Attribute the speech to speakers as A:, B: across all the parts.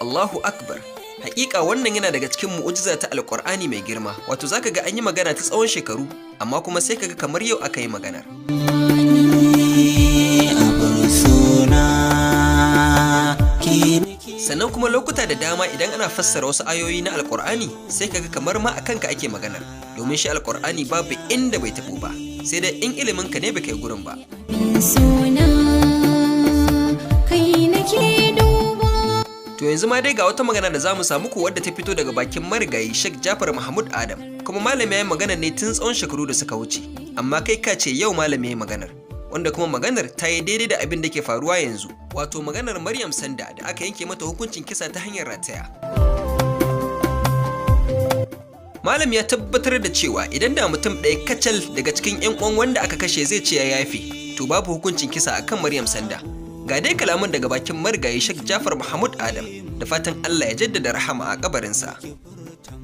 A: Allahu Akbar. Hakika wannan yana daga cikin mu'ujiza ta Alƙur'ani mai girma. Wato zaka ga an yi magana ta tsawon shekaru, amma kuma sai kaga kamar yau aka yi maganar. Sannan kuma lokuta da dama idan ana fassara wasu ayoyi na Alƙur'ani sai kaga kamar ma a kanka ake maganar. Domin shi Alƙur'ani babu inda bai taɓo ba, sai dai in ilimin ka ne baka yi gurin ba. To yanzu ma dai ga wata magana da za mu samu ku wadda ta fito daga bakin marigayi Sheikh Jafar Mahmud Adam, kuma malami ya yi magana ne tun tsawon shekaru da suka wuce, amma kai ka ce yau malami ya yi maganar, wanda kuma maganar ta yi daidai da abin da ke faruwa yanzu, wato maganar Maryam Sanda da aka yanke mata hukuncin kisa ta hanyar rataya. Malam ya tabbatar da cewa idan da mutum ɗaya kacal daga cikin 'yan uwan wanda aka kashe zai ce ya yafe, to babu hukuncin kisa akan Maryam Sanda. Ga dai kalaman daga bakin marigayi Sheikh Jafar Mahmud Adam, da fatan Allah ya jaddada rahama a kabarinsa.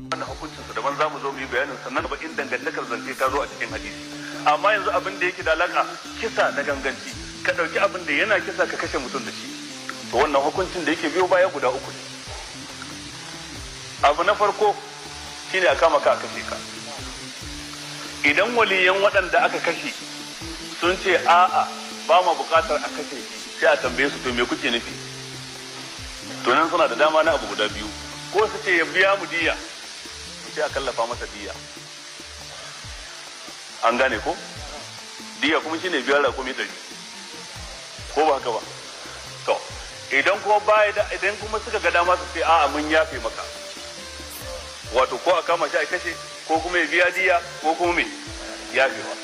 B: Wannan hukuncinsa daban za mu zo mu yi bayanin sannan ba in dangantakar zance ta zo a cikin hadisi. Amma yanzu abin da yake da alaka kisa na ganganci, ka ɗauki abin da yana kisa ka kashe mutum da shi. To wannan hukuncin da yake biyo baya guda uku ne. Abu na farko shine a kama ka a kashe ka. Idan waliyan waɗanda aka kashe sun ce a'a ba ma buƙatar a kashe shi, sai a tambaye su to me kuke nufi. To nan suna da dama na abu guda biyu, ko su ce ya biya mu diya, sai a kallafa masa diya. An gane ko? Diya kuma shine biyar raƙumi 100, ko ba haka ba? To idan kuma idan kuma suka ga dama su ce a'a mun yafe maka, wato ko a kama shi a kashe, ko kuma ya biya diya, ko kuma me yafewa.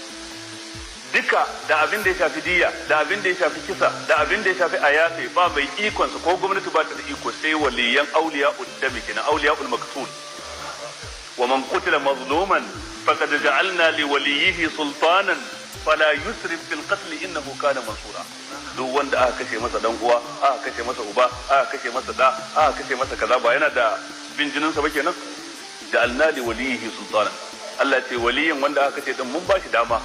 B: Duka da abin da ya shafi diya, da abin da ya shafi kisa, da abin da ya shafi ayafe ba mai ikonsa, ko gwamnati ba ta da iko, sai waliyan auliya uddami kenan, auliya ul maktul. Wa man qutila mazluman faqad ja'alna li waliyhi sultanan fala yusrif fil qatl innahu kana mansura. Duk wanda aka kashe masa dan uwa, aka kashe masa uba, aka kashe masa da, aka kashe masa kaza, ba yana da bin jinin sa ba kenan. Ja'alna li waliyhi sultanan. Allah ce waliyin wanda aka kashe din mun ba shi dama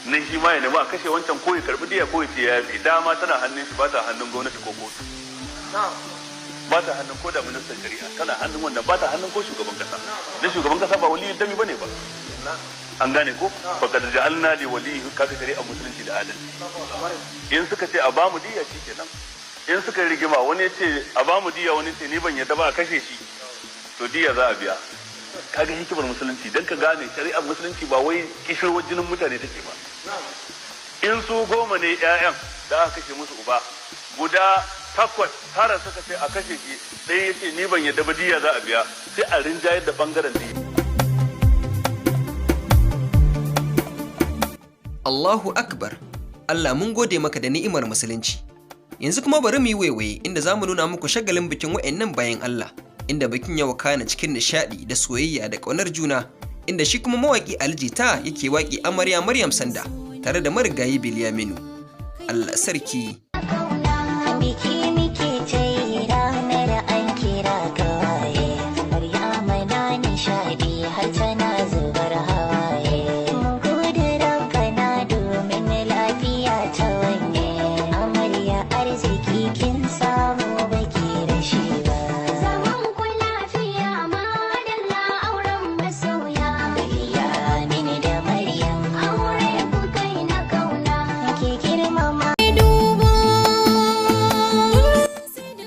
B: nan shi ma ya nemi a kashe wancan, ko ya karbi diya, ko ya ce ya yafe. Dama tana hannun shi, ba ta hannun gwamnati ko kotu, ba ta hannun ko da ministan shari'a, tana hannun wannan, ba ta hannun ko shugaban kasa. Dan shugaban kasa ba waliyin dami bane ba. An gane ko? Faqad ja'alna li waliyhi, kaga shari'a musulunci da adalci. In suka ce a bamu diya shikenan. In suka rigima, wani ya ce a bamu diya, wani ce ni ban yadda ba a kashe shi, to diya za a biya. Kaga hikimar musulunci, dan ka gane shari'ar musulunci ba wai kishirwar jinin mutane take ba. In su 10 ne 'ya'yan da aka kashe musu uba, guda 8 tara suka ce a kashe shi, ɗaya ya ce ni ban yadda ba diya za a biya, sai a rinjayar da bangaren diya.
A: Allahu Akbar. Allah mun gode maka da ni'imar musulunci. Yanzu kuma bari mu yi waiwaye inda za mu nuna muku shagalin bikin wa'annan bayan Allah, inda bikin ya wakana cikin nishaɗi da soyayya da ƙaunar juna, inda shi kuma mawaƙi Aljita yake waƙi amarya Maryam Sanda tare da marigayi Bilyaminu. Allah sarki.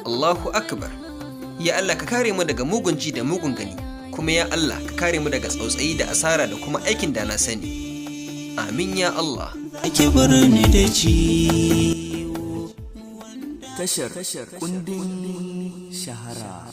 A: Allahu Akbar. Ya Allah ka kare mu daga mugun ji da mugun gani, kuma ya Allah ka kare mu daga tsautsayi da asara da kuma aikin da na sani. Amin ya Allah.
C: Ake barni da ciwo. Tashar kundin shahara.